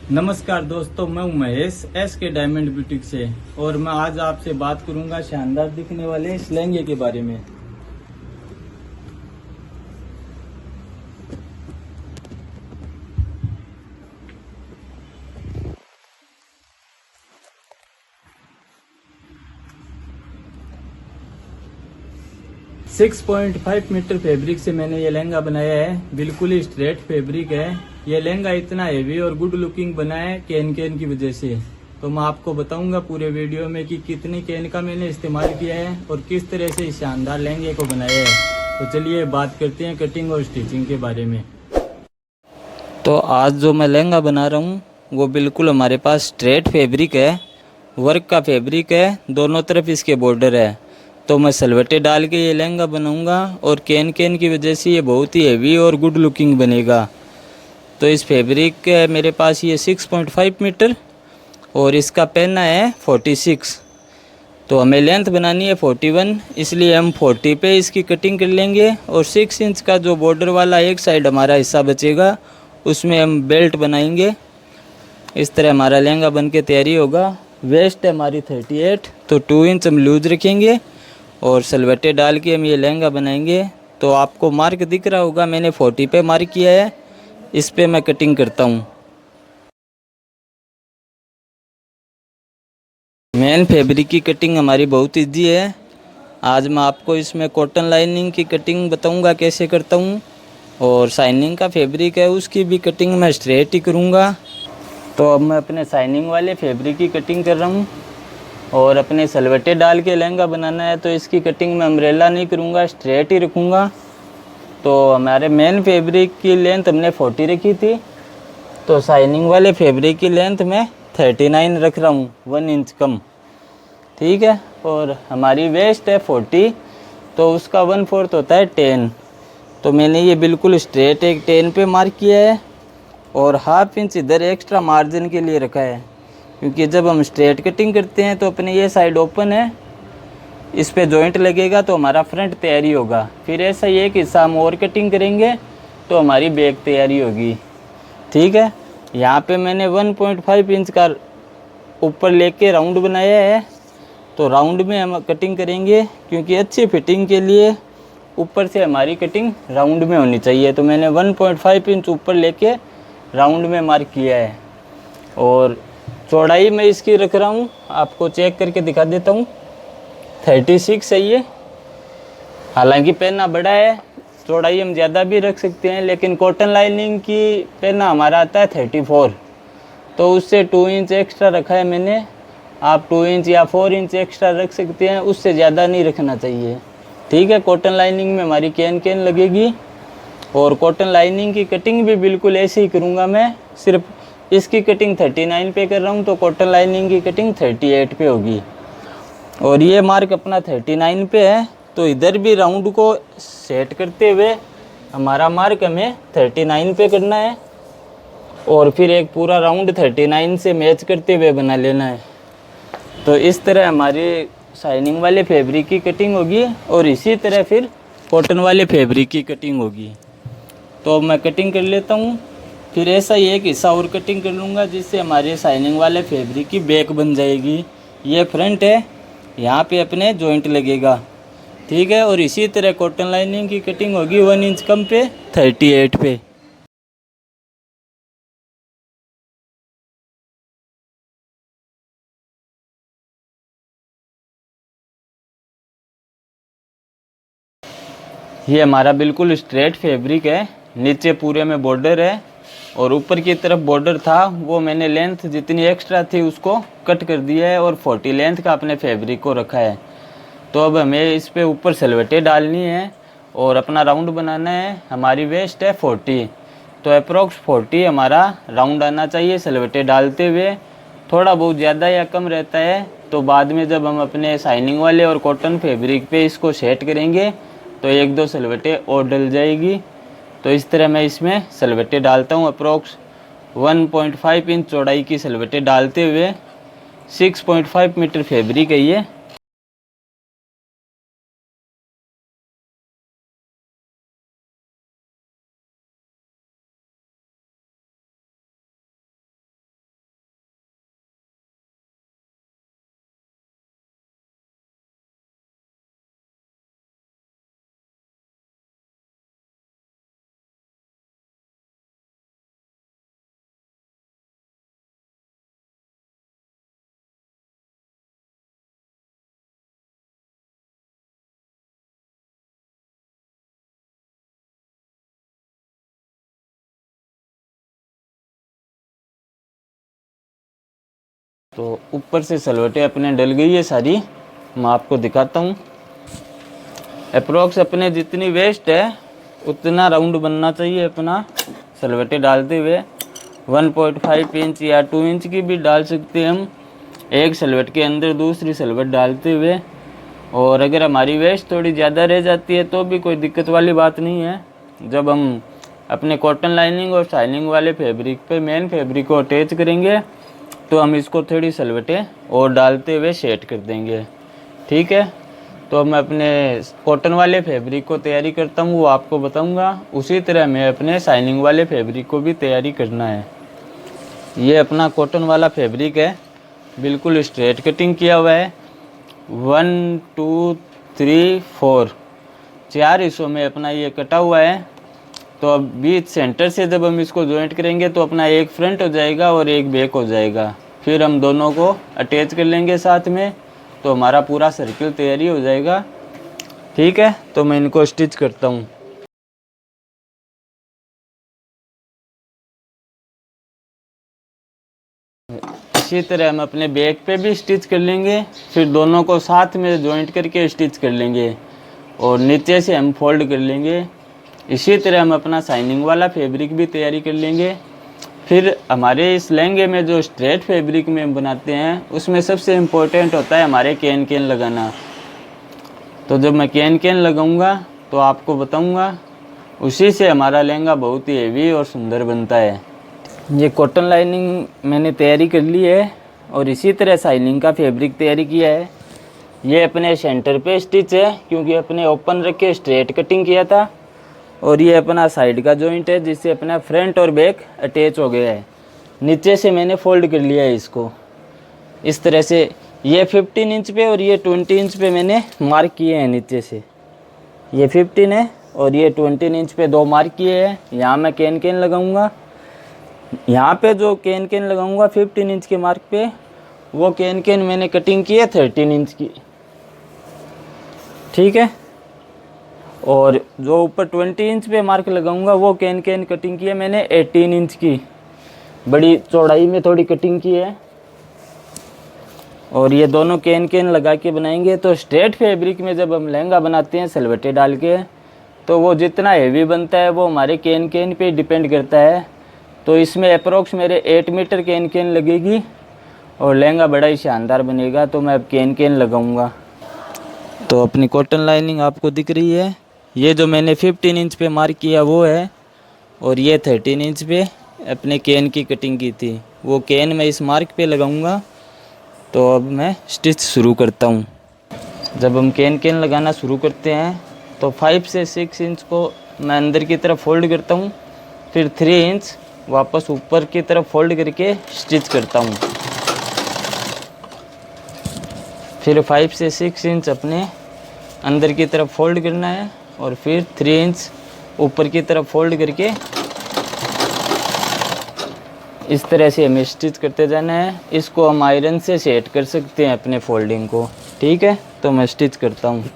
नमस्कार दोस्तों, मैं हूं महेश एस के डायमंड बुटीक से। और मैं आज आपसे बात करूंगा शानदार दिखने वाले इस लहंगे के बारे में। 6.5 मीटर फैब्रिक से मैंने ये लहंगा बनाया है। बिल्कुल ही स्ट्रेट फैब्रिक है। ये लहंगा इतना हेवी और गुड लुकिंग बना है कैन की वजह से। तो मैं आपको बताऊंगा पूरे वीडियो में कि कितनी कैन का मैंने इस्तेमाल किया है और किस तरह से इस शानदार लहंगे को बनाया है। तो चलिए बात करते हैं कटिंग और स्टिचिंग के बारे में। तो आज जो मैं लहंगा बना रहा हूँ वो बिल्कुल हमारे पास स्ट्रेट फैब्रिक है, वर्क का फैब्रिक है, दोनों तरफ इसके बॉर्डर है। तो मैं सलवटे डाल के ये लहंगा बनाऊंगा और कैन की वजह से ये बहुत ही हेवी और गुड लुकिंग बनेगा। तो इस फैब्रिक मेरे पास ये 6.5 मीटर और इसका पहना है 46। तो हमें लेंथ बनानी है 41, इसलिए हम 40 पे इसकी कटिंग कर लेंगे। और 6 इंच का जो बॉर्डर वाला एक साइड हमारा हिस्सा बचेगा उसमें हम बेल्ट बनाएंगे। इस तरह हमारा लहंगा बन के तैयारी होगा। वेस्ट है हमारी 38, तो 2 इंच हम लूज रखेंगे और सलवटे डाल के हम ये लहंगा बनाएंगे। तो आपको मार्क दिख रहा होगा, मैंने 40 पे मार्क किया है। इस पे मैं कटिंग करता हूँ। मेन फैब्रिक की कटिंग हमारी बहुत ईजी है। आज मैं आपको इसमें कॉटन लाइनिंग की कटिंग बताऊंगा कैसे करता हूँ। और शाइनिंग का फैब्रिक है उसकी भी कटिंग मैं स्ट्रेट ही करूँगा। तो अब मैं अपने शाइनिंग वाले फैब्रिक की कटिंग कर रहा हूँ। और अपने सलवटे डाल के लहंगा बनाना है तो इसकी कटिंग मैं अम्ब्रेला नहीं करूँगा, स्ट्रेट ही रखूँगा। तो हमारे मेन फैब्रिक की लेंथ हमने 40 रखी थी, तो शाइनिंग वाले फैब्रिक की लेंथ मैं 39 रख रहा हूँ, 1 इंच कम। ठीक है। और हमारी वेस्ट है 40, तो उसका 1/4 होता है 10। तो मैंने ये बिल्कुल स्ट्रेट एक 10 पे मार्क किया है और ½ इंच इधर एक्स्ट्रा मार्जिन के लिए रखा है, क्योंकि जब हम स्ट्रेट कटिंग करते हैं तो अपने ये साइड ओपन है, इस पे जॉइंट लगेगा तो हमारा फ्रंट तैयारी होगा। फिर ऐसा ही एक हिस्सा हम और कटिंग करेंगे तो हमारी बैक तैयारी होगी। ठीक है। यहाँ पे मैंने 1.5 इंच का ऊपर लेके राउंड बनाया है। तो राउंड में हम कटिंग करेंगे, क्योंकि अच्छी फिटिंग के लिए ऊपर से हमारी कटिंग राउंड में होनी चाहिए। तो मैंने 1.5 इंच ऊपर लेके राउंड में मार्क किया है। और चौड़ाई मैं इसकी रख रहा हूँ, आपको चेक करके दिखा देता हूँ। 36 है ये। हालांकि पहना बड़ा है, चौड़ाई हम ज़्यादा भी रख सकते हैं, लेकिन कॉटन लाइनिंग की पहना हमारा आता है 34, तो उससे 2 इंच एक्स्ट्रा रखा है मैंने। आप 2 इंच या 4 इंच एक्स्ट्रा रख सकते हैं, उससे ज़्यादा नहीं रखना चाहिए। ठीक है। कॉटन लाइनिंग में हमारी कैन लगेगी। और कॉटन लाइनिंग की कटिंग भी बिल्कुल ऐसे ही करूँगा मैं। सिर्फ इसकी कटिंग 39 पे कर रहा हूँ, तो कॉटन लाइनिंग की कटिंग 38 पे होगी। और ये मार्क अपना 39 पे है, तो इधर भी राउंड को सेट करते हुए हमारा मार्क हमें 39 पे करना है। और फिर एक पूरा राउंड 39 से मैच करते हुए बना लेना है। तो इस तरह हमारे शाइनिंग वाले फैब्रिक की कटिंग होगी और इसी तरह फिर कॉटन वाले फैब्रिक की कटिंग होगी। तो अब मैं कटिंग कर लेता हूँ। फिर ऐसा ही एक हिस्सा और कटिंग कर लूँगा, जिससे हमारे शाइनिंग वाले फैब्रिक की बैक बन जाएगी। ये फ्रंट है, यहाँ पे अपने जॉइंट लगेगा। ठीक है। और इसी तरह कॉटन लाइनिंग की कटिंग होगी 1 इंच कम पे 38 पे। ये हमारा बिल्कुल स्ट्रेट फैब्रिक है, नीचे पूरे में बॉर्डर है और ऊपर की तरफ बॉर्डर था, वो मैंने लेंथ जितनी एक्स्ट्रा थी उसको कट कर दिया है और 40 लेंथ का अपने फैब्रिक को रखा है। तो अब हमें इस पे ऊपर सलवटें डालनी है और अपना राउंड बनाना है। हमारी वेस्ट है 40, तो अप्रोक्स 40 हमारा राउंड आना चाहिए सलवटें डालते हुए। थोड़ा बहुत ज़्यादा या कम रहता है तो बाद में जब हम अपने शाइनिंग वाले और कॉटन फैब्रिक पे इसको सेट करेंगे तो 1-2 सलवटें और डल जाएगी। तो इस तरह मैं इसमें सलवटें डालता हूँ। अप्रोक्स 1.5 इंच चौड़ाई की सलवटें डालते हुए 6.5 मीटर फैब्रिक है ये। तो ऊपर से सलवटें अपने डल गई है सारी, मैं आपको दिखाता हूँ। अप्रोक्स अपने जितनी वेस्ट है उतना राउंड बनना चाहिए अपना सलवटें डालते हुए। 1.5 इंच या 2 इंच की भी डाल सकते हैं हम, एक सलवट के अंदर दूसरी सलवट डालते हुए। और अगर हमारी वेस्ट थोड़ी ज़्यादा रह जाती है तो भी कोई दिक्कत वाली बात नहीं है। जब हम अपने कॉटन लाइनिंग और शाइनिंग वाले फैब्रिक पे मेन फैब्रिक को अटैच करेंगे तो हम इसको थोड़ी सलवटें और डालते हुए सेट कर देंगे, ठीक है। तो मैं अपने कॉटन वाले फैब्रिक को तैयारी करता हूँ, वो आपको बताऊँगा। उसी तरह मैं अपने शाइनिंग वाले फैब्रिक को भी तैयारी करना है। ये अपना कॉटन वाला फैब्रिक है, बिल्कुल स्ट्रेट कटिंग किया हुआ है। 1 2 3 4 4 हिस्सों में अपना ये कटा हुआ है। तो अब बीच सेंटर से जब हम इसको जॉइंट करेंगे तो अपना एक फ्रंट हो जाएगा और एक बैक हो जाएगा। फिर हम दोनों को अटैच कर लेंगे साथ में, तो हमारा पूरा सर्किल तैयारी हो जाएगा, ठीक है। तो मैं इनको स्टिच करता हूँ। इसी तरह हम अपने बैक पे भी स्टिच कर लेंगे, फिर दोनों को साथ में जॉइंट करके स्टिच कर लेंगे और नीचे से हम फोल्ड कर लेंगे। इसी तरह हम अपना शाइनिंग वाला फैब्रिक भी तैयारी कर लेंगे। फिर हमारे इस लहंगे में जो स्ट्रेट फैब्रिक में हम बनाते हैं उसमें सबसे इम्पोर्टेंट होता है हमारे कैन कैन लगाना। तो जब मैं कैन कैन लगाऊंगा तो आपको बताऊंगा, उसी से हमारा लहंगा बहुत ही हेवी और सुंदर बनता है। ये कॉटन लाइनिंग मैंने तैयारी कर ली है और इसी तरह शाइनिंग का फैब्रिक तैयारी किया है। ये अपने सेंटर पे स्टिच है क्योंकि अपने ओपन रख के स्ट्रेट कटिंग किया था। और ये अपना साइड का जॉइंट है जिससे अपना फ्रंट और बैक अटैच हो गया है। नीचे से मैंने फोल्ड कर लिया है इसको इस तरह से। ये 15 इंच पे और ये 20 इंच पे मैंने मार्क किए हैं नीचे से। ये 15 है और ये 20 इंच पे दो मार्क किए हैं। यहाँ मैं कैन कैन लगाऊंगा। यहाँ पे जो कैन कैन लगाऊंगा 15 इंच के मार्क पे, वो कैन कैन मैंने कटिंग की है 13 इंच की, ठीक है। और जो ऊपर 20 इंच पे मार्क लगाऊंगा वो कैन कैन कटिंग की है मैंने 18 इंच की, बड़ी चौड़ाई में थोड़ी कटिंग की है। और ये दोनों कैन कैन लगा के बनाएंगे। तो स्ट्रेट फैब्रिक में जब हम लहंगा बनाते हैं सलवटें डाल के, तो वो जितना हेवी बनता है वो हमारे कैन कैन पे डिपेंड करता है। तो इसमें अप्रोक्स मेरे 8 मीटर कैन कैन लगेगी और लहंगा बड़ा ही शानदार बनेगा। तो मैं अब कैन कैन लगाऊंगा। तो अपनी कॉटन लाइनिंग आपको दिख रही है। ये जो मैंने 15 इंच पे मार्क किया वो है और ये 13 इंच पे अपने कैन की कटिंग की थी, वो कैन मैं इस मार्क पे लगाऊंगा। तो अब मैं स्टिच शुरू करता हूँ। जब हम कैन कैन लगाना शुरू करते हैं तो 5 से 6 इंच को मैं अंदर की तरफ फोल्ड करता हूँ, फिर 3 इंच वापस ऊपर की तरफ फोल्ड करके स्टिच करता हूँ। फिर 5 से 6 इंच अपने अंदर की तरफ फोल्ड करना है और फिर 3 इंच ऊपर की तरफ फोल्ड करके इस तरह से हमें स्टिच करते जाना है। इसको हम आयरन से सेट कर सकते हैं अपने फोल्डिंग को, ठीक है। तो मैं स्टिच करता हूँ।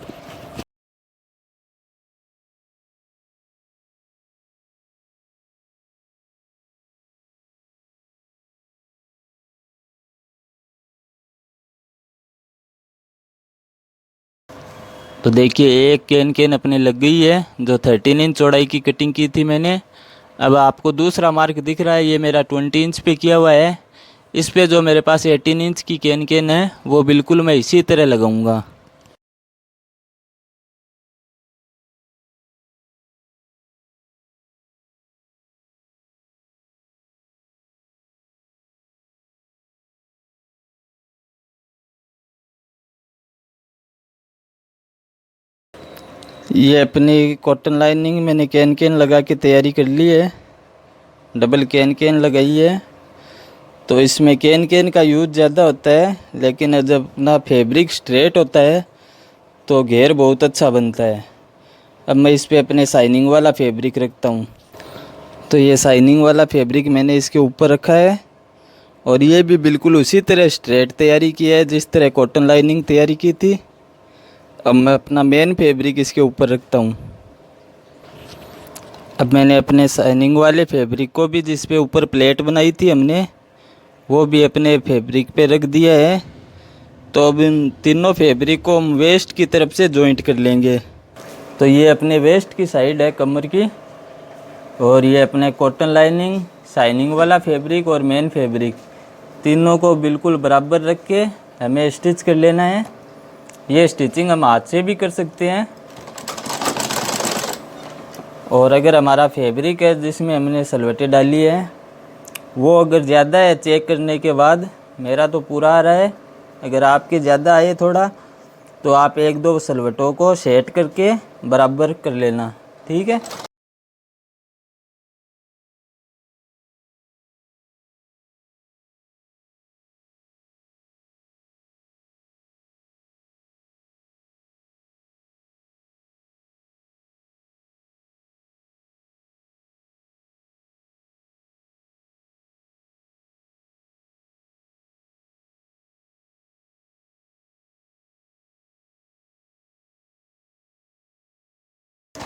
तो देखिए एक कैन कैन अपने लग गई है जो 13 इंच चौड़ाई की कटिंग की थी मैंने। अब आपको दूसरा मार्क दिख रहा है, ये मेरा 20 इंच पे किया हुआ है। इस पे जो मेरे पास 18 इंच की कैन कैन है वो बिल्कुल मैं इसी तरह लगाऊंगा। ये अपनी कॉटन लाइनिंग मैंने कैन कैन लगा के तैयारी कर ली है, डबल कैन कैन लगाई है। तो इसमें कैन कैन का यूज़ ज़्यादा होता है, लेकिन जब ना फैब्रिक स्ट्रेट होता है तो घेर बहुत अच्छा बनता है। अब मैं इस पे अपने शाइनिंग वाला फैब्रिक रखता हूँ। तो ये शाइनिंग वाला फैब्रिक मैंने इसके ऊपर रखा है और ये भी बिल्कुल उसी तरह स्ट्रेट तैयारी की है जिस तरह कॉटन लाइनिंग तैयारी की थी। अब मैं अपना मेन फैब्रिक इसके ऊपर रखता हूँ। अब मैंने अपने शाइनिंग वाले फैब्रिक को भी जिस पे ऊपर प्लेट बनाई थी हमने, वो भी अपने फैब्रिक पे रख दिया है। तो अब इन तीनों फैब्रिक को हम वेस्ट की तरफ से जॉइंट कर लेंगे। तो ये अपने वेस्ट की साइड है कमर की, और ये अपने कॉटन लाइनिंग, शाइनिंग वाला फैब्रिक और मेन फैब्रिक, तीनों को बिल्कुल बराबर रख के हमें स्टिच कर लेना है। ये स्टिचिंग हम हाथ से भी कर सकते हैं, और अगर हमारा फैब्रिक है जिसमें हमने सलवटें डाली है वो अगर ज़्यादा है, चेक करने के बाद मेरा तो पूरा आ रहा है, अगर आपके ज़्यादा आए थोड़ा तो आप एक दो सलवटों को सेट करके बराबर कर लेना, ठीक है।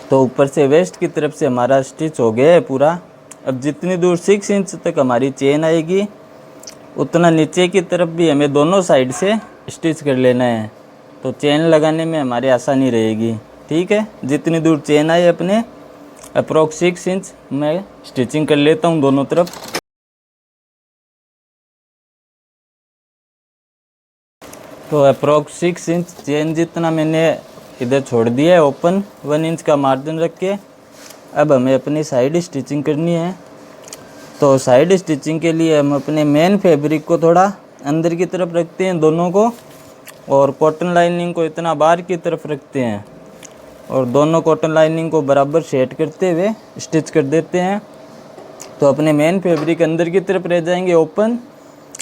तो ऊपर से वेस्ट की तरफ से हमारा स्टिच हो गया है पूरा। अब जितनी दूर 6 इंच तक हमारी चेन आएगी उतना नीचे की तरफ भी हमें दोनों साइड से स्टिच कर लेना है, तो चेन लगाने में हमारी आसानी रहेगी, ठीक है। जितनी दूर चेन आए अपने अप्रोक्स 6 इंच मैं स्टिचिंग कर लेता हूँ दोनों तरफ। तो अप्रोक्स 6 इंच चेन जितना मैंने इधर छोड़ दिया है ओपन, 1 इंच का मार्जिन रख के अब हमें अपनी साइड स्टिचिंग करनी है। तो साइड स्टिचिंग के लिए हम अपने मेन फैब्रिक को थोड़ा अंदर की तरफ रखते हैं दोनों को, और कॉटन लाइनिंग को इतना बाहर की तरफ रखते हैं, और दोनों कॉटन लाइनिंग को बराबर सेट करते हुए स्टिच कर देते हैं। तो अपने मेन फैब्रिक अंदर की तरफ रह जाएंगे ओपन,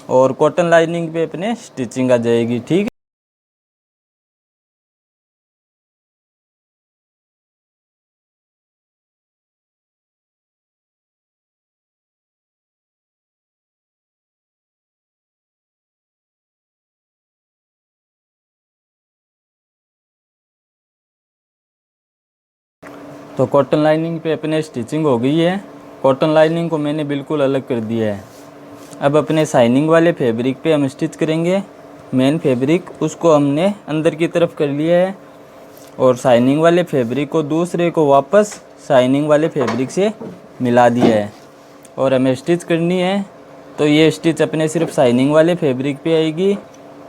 और कॉटन लाइनिंग पे अपने स्टिचिंग आ जाएगी, ठीक है। तो कॉटन लाइनिंग पे अपने स्टिचिंग हो गई है। कॉटन लाइनिंग को मैंने बिल्कुल अलग कर दिया है। अब अपने शाइनिंग वाले फैब्रिक पे हम स्टिच करेंगे। मेन फैब्रिक उसको हमने अंदर की तरफ कर लिया है, और शाइनिंग वाले फैब्रिक को दूसरे को वापस शाइनिंग वाले फैब्रिक से मिला दिया है, और हमें स्टिच करनी है। तो ये स्टिच अपने सिर्फ शाइनिंग वाले फैब्रिक पे आएगी।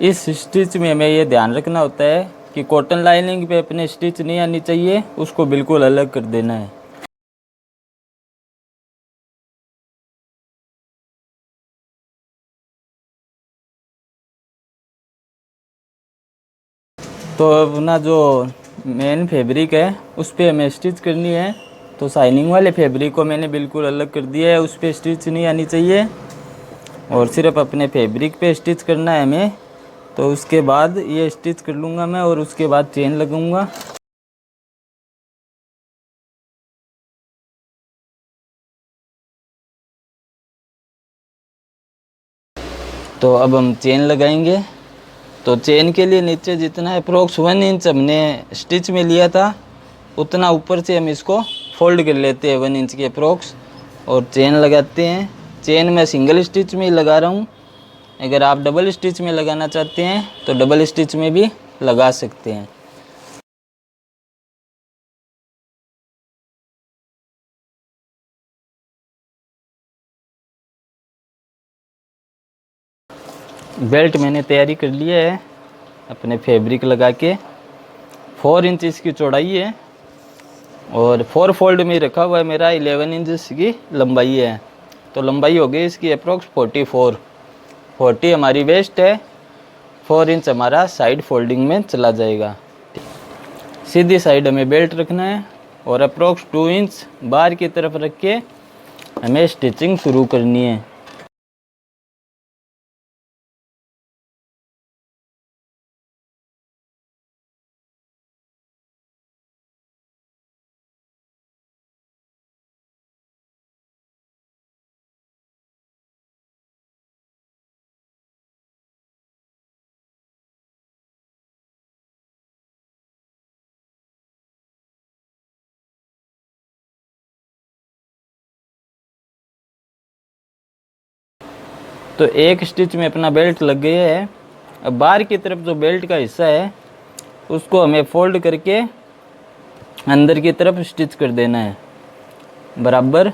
इस स्टिच में हमें ये ध्यान रखना होता है कि कॉटन लाइनिंग पे अपने स्टिच नहीं आनी चाहिए, उसको बिल्कुल अलग कर देना है। तो अब ना जो मेन फैब्रिक है उस पर हमें स्टिच करनी है। तो शाइनिंग वाले फैब्रिक को मैंने बिल्कुल अलग कर दिया है, उस पर स्टिच नहीं आनी चाहिए, और सिर्फ अपने फैब्रिक पे स्टिच करना है हमें। तो उसके बाद ये स्टिच कर लूँगा मैं, और उसके बाद चेन लगाऊँगा। तो अब हम चेन लगाएंगे। तो चेन के लिए नीचे जितना अप्रोक्स 1 इंच हमने स्टिच में लिया था उतना ऊपर से हम इसको फोल्ड कर लेते हैं 1 इंच के अप्रोक्स, और चेन लगाते हैं। चेन मैं सिंगल स्टिच में ही लगा रहा हूँ, अगर आप डबल स्टिच में लगाना चाहते हैं तो डबल स्टिच में भी लगा सकते हैं। बेल्ट मैंने तैयारी कर लिया है अपने फैब्रिक लगा के। 4 इंच इसकी चौड़ाई है, और 4 फोल्ड में रखा हुआ है मेरा। 11 इंच की लंबाई है, तो लंबाई हो गई इसकी अप्रोक्स 44। 40 हमारी वेस्ट है, 4 इंच हमारा साइड फोल्डिंग में चला जाएगा। सीधी साइड हमें बेल्ट रखना है, और अप्रोक्स 2 इंच बाहर की तरफ रख के हमें स्टिचिंग शुरू करनी है। तो एक स्टिच में अपना बेल्ट लग गया है। अब बाहर की तरफ जो बेल्ट का हिस्सा है उसको हमें फोल्ड करके अंदर की तरफ स्टिच कर देना है बराबर।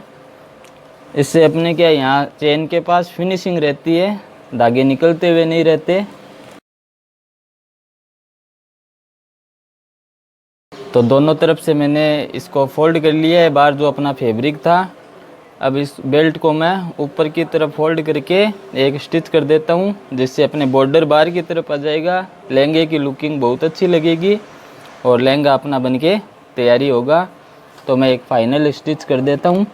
इससे अपने क्या यहाँ चेन के पास फिनिशिंग रहती है, धागे निकलते हुए नहीं रहते। तो दोनों तरफ से मैंने इसको फोल्ड कर लिया है बाहर जो अपना फैब्रिक था। अब इस बेल्ट को मैं ऊपर की तरफ फोल्ड करके एक स्टिच कर देता हूँ, जिससे अपने बॉर्डर बाहर की तरफ आ जाएगा। लहंगे की लुकिंग बहुत अच्छी लगेगी और लहंगा अपना बनके तैयारी होगा। तो मैं एक फाइनल स्टिच कर देता हूँ।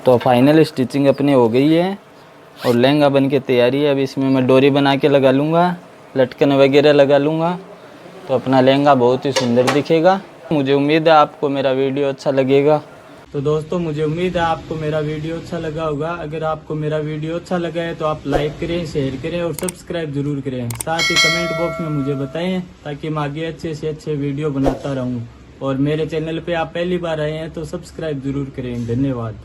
तो फाइनल स्टिचिंग अपनी हो गई है और लहंगा बन के तैयारी है। अब इसमें मैं डोरी बना के लगा लूँगा, लटकन वगैरह लगा लूँगा, तो अपना लहंगा बहुत ही सुंदर दिखेगा। मुझे उम्मीद है आपको मेरा वीडियो अच्छा लगेगा। तो दोस्तों मुझे उम्मीद है आपको मेरा वीडियो अच्छा लगा होगा। अगर आपको मेरा वीडियो अच्छा लगा है तो आप लाइक करें, शेयर करें और सब्सक्राइब जरूर करें। साथ ही कमेंट बॉक्स में मुझे बताएं ताकि मैं आगे अच्छे से अच्छे वीडियो बनाता रहूं। और मेरे चैनल पे आप पहली बार आए हैं तो सब्सक्राइब जरूर करें। धन्यवाद।